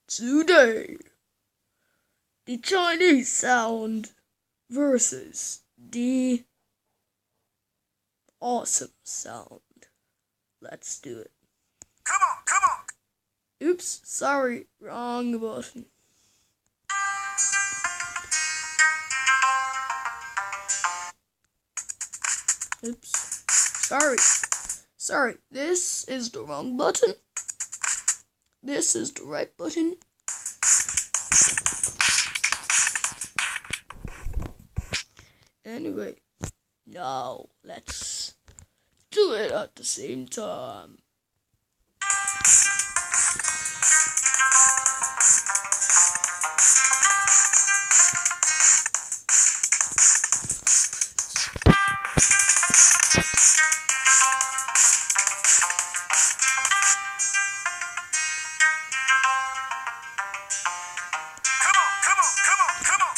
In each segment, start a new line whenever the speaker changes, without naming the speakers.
Today, the Chinese sound versus the awesome sound. Let's do it.
Come on!
Oops, sorry, wrong button. Oops, sorry, this is the wrong button. This is the right button. Anyway, now let's do it at the same time.
Come on!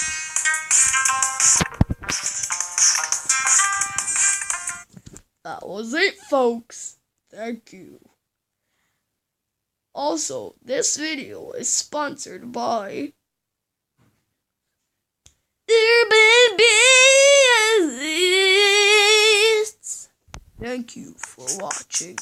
That was it, folks. Thank you. Also, this video is sponsored by Urban Beasts. Thank you for watching.